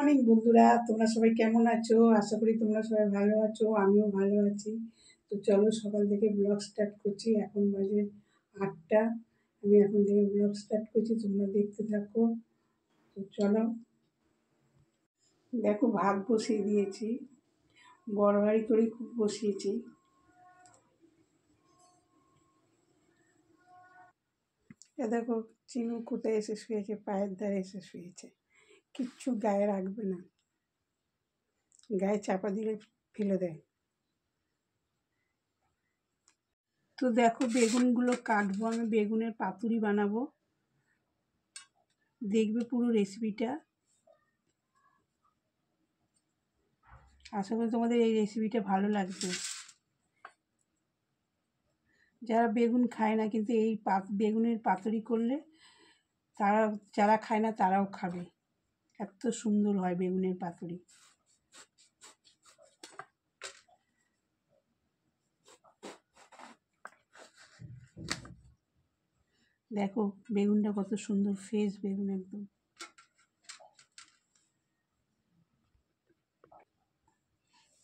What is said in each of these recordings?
অনেক বন্ধুরা, তোমরা সবাই কেমন আছো? আশা করি তোমরা সবাই ভালো আছো, আমিও ভালো আছি। তো চলো, সকাল থেকে ব্লগ স্টার্ট করছি। এখন বাজে 8টা। আমি এখন থেকে ব্লগ স্টার্ট করছি, তোমরা দেখতে থাকো। তো চলো, দেখো ভাত বসিয়ে দিয়েছি, বড় হাঁড়ি করে খুব বসিয়েছি। এ দেখো, চিনু কোথায় এসে শুয়েছে, পায়ের ধারে এসে শুয়েছে। কিচ্ছু গায়ে রাখবে না, গায়ে চাপা দিলে ফেলে দেয়। তো দেখো, বেগুনগুলো কাটবো, আমি বেগুনের পাতুরি বানাবো। দেখবে পুরো রেসিপিটা। আশা করি তোমাদের এই রেসিপিটা ভালো লাগবে। যারা বেগুন খায় না, কিন্তু এই বেগুনের পাতুরি করলে তারা, যারা খায় না তারাও খাবে। এত সুন্দর হয় বেগুনের পাতুরি। দেখো বেগুনটা কত সুন্দর, ফ্রেশ বেগুন একদম।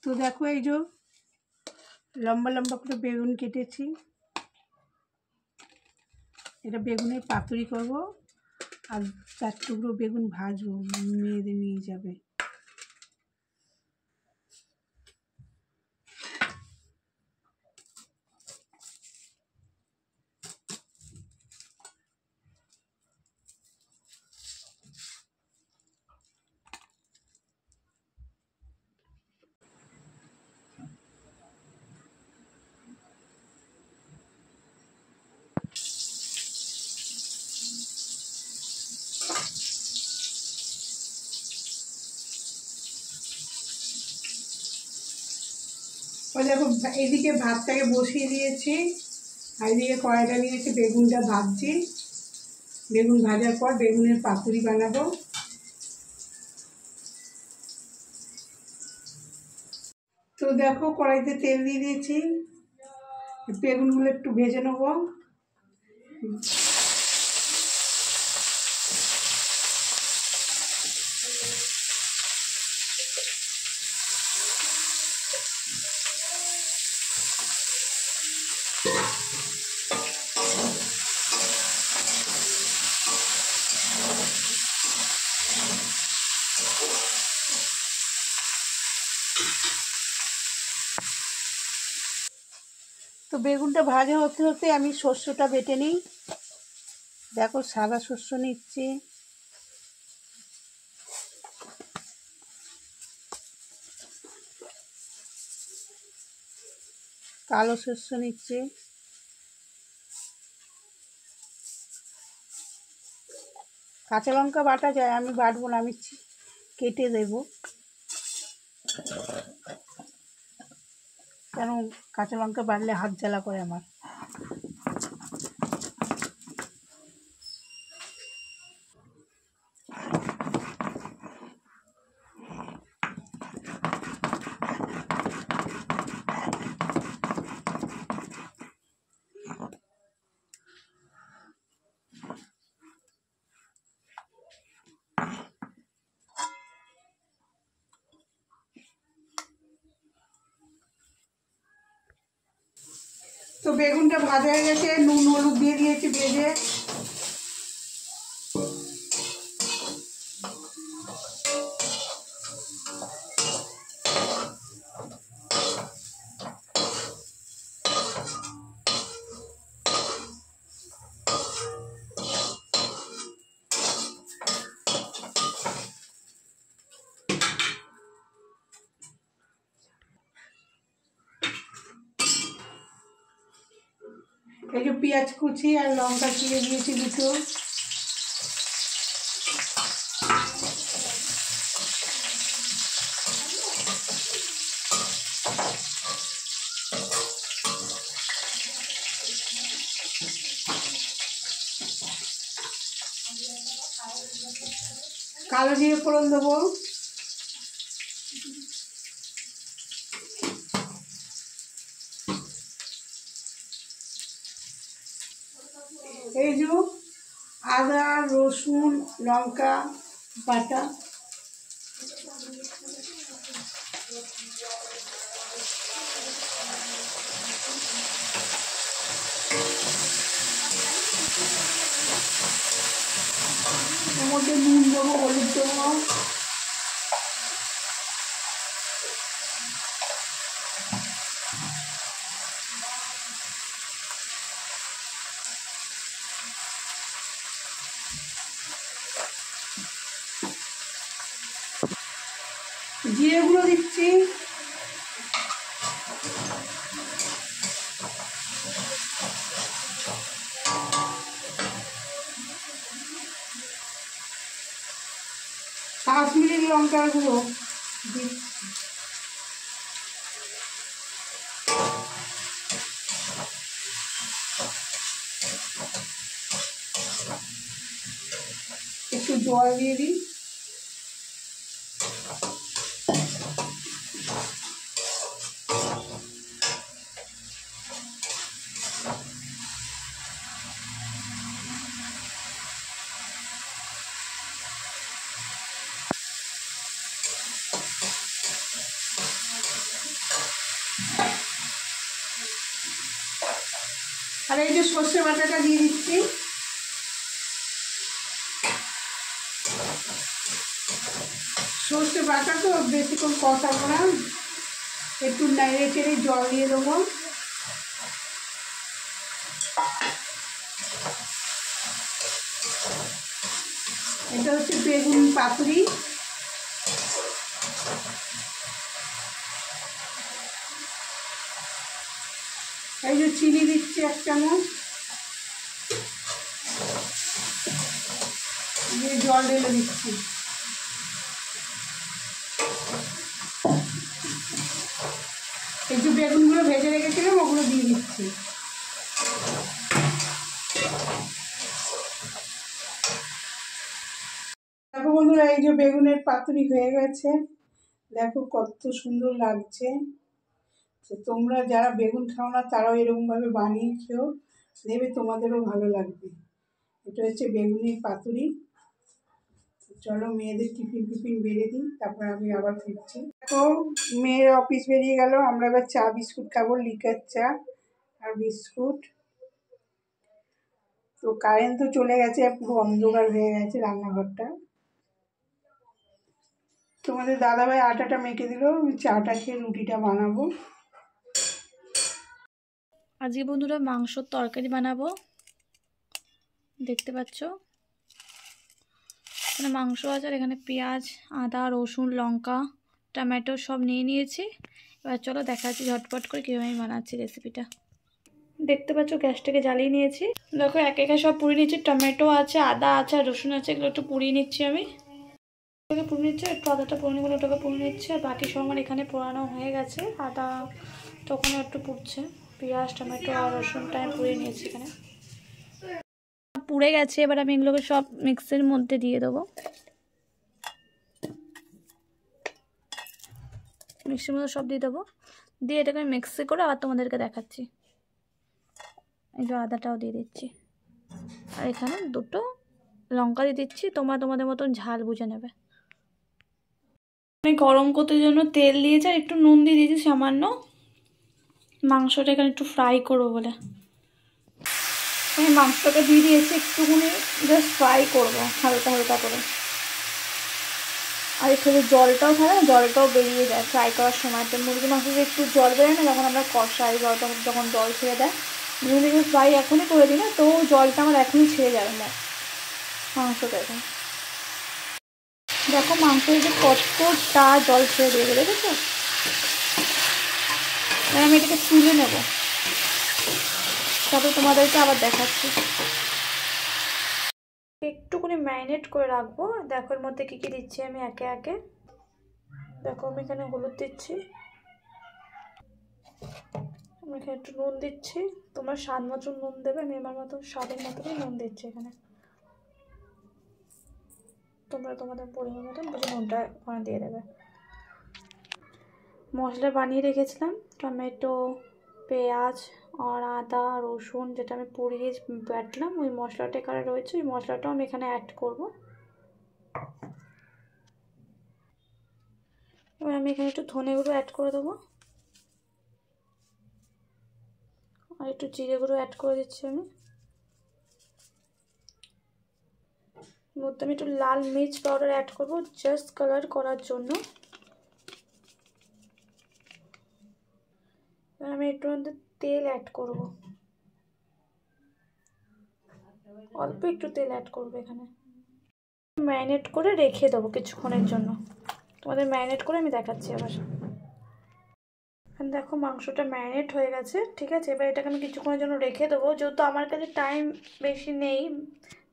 তো দেখো, এই যে লম্বা লম্বা করে বেগুন কেটেছি, এটা বেগুনের পাতুরি করব। আর 4 টুকরো বেগুন ভাজবো, মেয়েদের নিয়ে যাবে। ওই দেখো, এদিকে ভাতটাকে বসিয়ে দিয়েছি, আর এদিকে কড়াইটা নিয়েছি, বেগুনটা ভাজছি। বেগুন ভাজার পর বেগুনের পাতুরি বানাবো। তো দেখো, কড়াইতে তেল দিয়ে দিয়েছি, বেগুনগুলো একটু ভেজে নেবো। তো বেগুনটা ভাজা হতে হতে আমি শস্যটা বেটে নিই। দেখো, সাদা শস্য নিচ্ছি, কালো শস্য নিচ্ছি, কাঁচা লঙ্কা বাটা যায়, আমি বাটবো না, আমি কেটে দেব। কেন, কাঁচা লঙ্কা বাটলে হাত জ্বালা করে আমার। তো বেগুনটা ভাজা হয়ে গেছে, নুন হলুদ দিয়ে দিয়েছি ভেজে। এই যে পেঁয়াজ কুচি আর লঙ্কা চিড়ে দিয়েছি দুটো। কালো জিরে ফোড়ন দেবো। এই যে আদা রসুন লঙ্কা বাটা, এর মধ্যে নুন দেবো, হলুদ দেবো, জিরে গুঁড়ো দিচ্ছি, কাশ্মীরি লঙ্কার গুঁড়ো দিচ্ছি, একটু জল দিয়ে দিই, আর এই যে সর্ষে বাটাটা দিয়ে দিচ্ছি, সর্ষে বাটা তো বেশিক্ষণ কষাবো না, একটু নেড়ে চেড়ে জল দিয়ে দেবো। এটা হচ্ছে বেগুন পাতুরি, এই যে চিনি দিচ্ছি 1 চামচ, দিয়ে জল ঢেলে দিচ্ছি। এই যে বেগুনগুলো ভেজে রেখেছিলাম ওগুলো দিয়ে দিচ্ছি। দেখো বন্ধুরা, এই যে বেগুনের পাতুরি হয়ে গেছে, দেখো কত সুন্দর লাগছে। তো তোমরা যারা বেগুন খাও না তারাও এরকমভাবে বানিয়ে খেও, দেখবে তোমাদেরও ভালো লাগবে। এটা হচ্ছে বেগুনের পাতুরি। চলো মেয়েদের টিফিন টিফিন বেড়ে দিই, তারপর আমি আবার ফিরছি। তো মেয়ের অফিস বেরিয়ে গেল, আমরা এবার চা বিস্কুট খাবো, লিকার চা আর বিস্কুট। তো কারেন্ট তো চলে গেছে, পুরো অন্ধকার হয়ে গেছে রান্নাঘরটা। তোমাদের দাদাভাই আটাটা মেখে দিল, আমি চাটা খেয়ে রুটিটা বানাবো। আজকে বন্ধুরা মাংসর তরকারি বানাবো, দেখতে পাচ্ছ এখানে মাংস আছে, আর এখানে পেঁয়াজ, আদা, রসুন, লঙ্কা, টমেটো সব নিয়ে নিয়েছি। এবার চলো দেখাচ্ছি ঝটপট করে কীভাবে আমি বানাচ্ছি রেসিপিটা। দেখতে পাচ্ছ গ্যাসটাকে জ্বালিয়ে নিয়েছি, দেখো একে একে সব পুড়িয়ে নিচ্ছি। টমেটো আছে, আদা আছে, আর রসুন আছে, এগুলো একটু পুড়িয়ে নিচ্ছি আমি। ওটাকে পুড়ে নিচ্ছে, একটু আদাটা পুড়ে নিয়ে ওটাকে পুড়ে নিচ্ছে, আর বাকি সব আমার এখানে পোড়ানো হয়ে গেছে। আদা তখনও একটু পুড়ছে, পেঁয়াজ, টমেটো আর রসুনটা আমি পুড়িয়ে নিয়েছি এখানে, পুড়ে গেছে। এবার আমি এগুলোকে সব মিক্সির মধ্যে দিয়ে দেবো, মিক্সির মধ্যে সব দিয়ে দেবো, দিয়ে এটাকে আমি মিক্সি করে আবার তোমাদেরকে দেখাচ্ছি। এই যে আদাটাও দিয়ে দিচ্ছি, আর এখানে 2টো লঙ্কা দিয়ে দিচ্ছি, তোমরা তোমাদের মতন ঝাল বুঝে নেবে। আমি গরম করতে জন্য তেল দিয়েছি, আর একটু নুন দিয়ে দিয়েছি সামান্য, মাংসটা এখানে একটু ফ্রাই করবো বলে। আমি মাংসটাকে দিয়ে দিয়েছি, একটুখানি জাস্ট ফ্রাই করবো হালকা হালকা করে। আর একটু জলটাও থাকে না, জলটাও বেরিয়ে যায় ফ্রাই করার সময়। তো মুরগি মাংস একটু জল বেরোয় না যখন আমরা কষাই, জলটা যখন জল ছেড়ে দেয়, যদি ফ্রাই এখনই করে দিই না তো জলটা আমার এখনই ছেড়ে যাবে মাংসটা। এখন দেখো মাংস যে কতটা জল ছেড়ে দিয়ে দেবে, দেখেছো? আমি এটাকে তুলে নেব, তারপর তোমাদেরকে আবার দেখাচ্ছি। একটুখানি ম্যারিনেট করে রাখবো। দেখো এর মধ্যে কী কী দিচ্ছি আমি একে একে। দেখো আমি এখানে হলুদ দিচ্ছি, আমি এখানে একটু নুন দিচ্ছি, তোমার স্বাদ মতন নুন দেবে, আমি আমার মতন স্বাদের মতনই নুন দিচ্ছি এখানে। তোমরা তোমাদের পরিমাণ মতন বুঝে নুনটা ওখানে দিয়ে দেবে। মশলা বানিয়ে রেখেছিলাম, টমেটো, পেঁয়াজ আর আদা, রসুন, যেটা আমি পুড়িয়ে বাটলাম, ওই মশলাটা এখানে রয়েছে, ওই মশলাটাও আমি এখানে অ্যাড করব। এবার আমি এখানে একটু ধনে গুঁড়ো অ্যাড করে দেবো, আর একটু জিরে গুঁড়ো অ্যাড করে দিচ্ছি আমি। মধ্যে আমি একটু লাল মির্চ পাউডার অ্যাড করবো জাস্ট কালার করার জন্য। এবার আমি একটু মধ্যে তেল অ্যাড করব, অল্প একটু তেল অ্যাড করবো এখানে। ম্যারিনেট করে রেখে দেবো কিছুক্ষণের জন্য, তোমাদের ম্যারিনেট করে আমি দেখাচ্ছি আবার। এখানে দেখো মাংসটা ম্যারিনেট হয়ে গেছে, ঠিক আছে। এবার এটাকে আমি কিছুক্ষণের জন্য রেখে দেবো, যেহেতু আমার কাছে টাইম বেশি নেই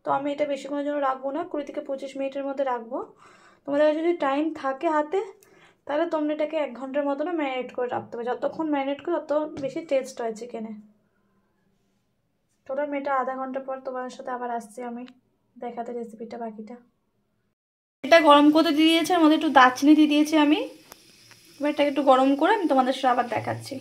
তো আমি এটা বেশিক্ষণের জন্য রাখবো না, 20 থেকে 25 মিনিটের মধ্যে রাখবো। তোমাদের কাছে যদি টাইম থাকে হাতে তাহলে তোমরা এটাকে 1 ঘন্টার মতনও ম্যারিনেট করে রাখতে হবে, যতক্ষণ ম্যারিনেট করে তত বেশি টেস্ট হয় চিকেনে। চলো আমি এটা আধা ঘন্টা পর তোমাদের সাথে আবার আসছি আমি দেখাতে রেসিপিটা বাকিটা। এটা গরম করতে দিয়ে দিয়েছি, আর মধ্যে একটু দারচিনি দিয়ে দিয়েছি আমি। এবার এটাকে একটু গরম করে আমি তোমাদের সাথে আবার দেখাচ্ছি।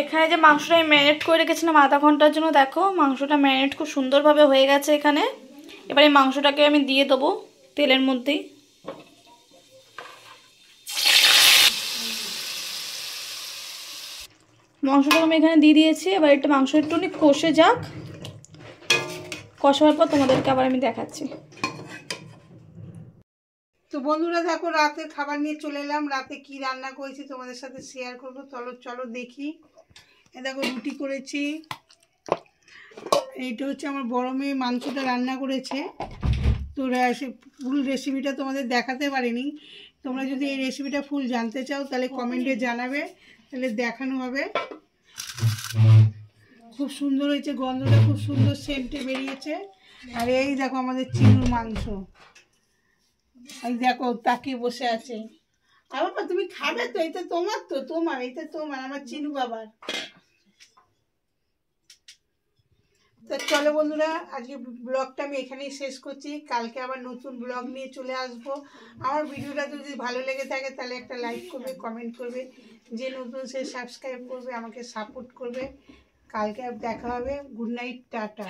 এখানে যে মাংসটা আমি ম্যারিনেট করে রেখেছিলাম আধা ঘন্টার জন্য, দেখো মাংসটা ম্যারিনেট খুব সুন্দরভাবে হয়ে গেছে এখানে। এবার এই মাংসটাকে আমি দিয়ে দেবো তেলের মধ্যেই। মাংসটা আমি এখানে দিয়ে দিয়েছি, এবার এটা মাংস একটুখানি কষে যাক, কষাবার পর তোমাদেরকে আবার আমি দেখাচ্ছি। তো বন্ধুরা দেখো রাতে খাবার নিয়ে চলে এলাম, রাতে কি রান্না করেছি তোমাদের সাথে শেয়ার করবো। চলো চলো দেখি। এ দেখো রুটি করেছি, এইটা হচ্ছে আমার বড় মেয়ে মাংসটা রান্না করেছে। তো ফুল রেসিপিটা তোমাদের দেখাতে পারিনি, তোমরা যদি এই রেসিপিটা ফুল জানতে চাও তাহলে কমেন্টে জানাবে, তাহলে দেখানো হবে। খুব সুন্দর হয়েছে, গন্ধটা খুব সুন্দর সেন্টে বেরিয়েছে। আর এই দেখো আমাদের চিনুর মাংস, এই দেখো তাকিয়ে বসে আছে। আর বাবা তুমি খাবে তো? এটা তোমার, তো তোমার, এটা তোমার, আমার চিনু বাবার। তো চলো বন্ধুরা, আজকে ব্লগটা আমি এখানেই শেষ করছি। কালকে আবার নতুন ব্লগ নিয়ে চলে আসবো। আমার ভিডিওটা যদি ভালো লেগে থাকে তাহলে একটা লাইক করবে, কমেন্ট করবে, যে নতুন সে সাবস্ক্রাইব করবে, আমাকে সাপোর্ট করবে। কালকে দেখা হবে। Good night, tata.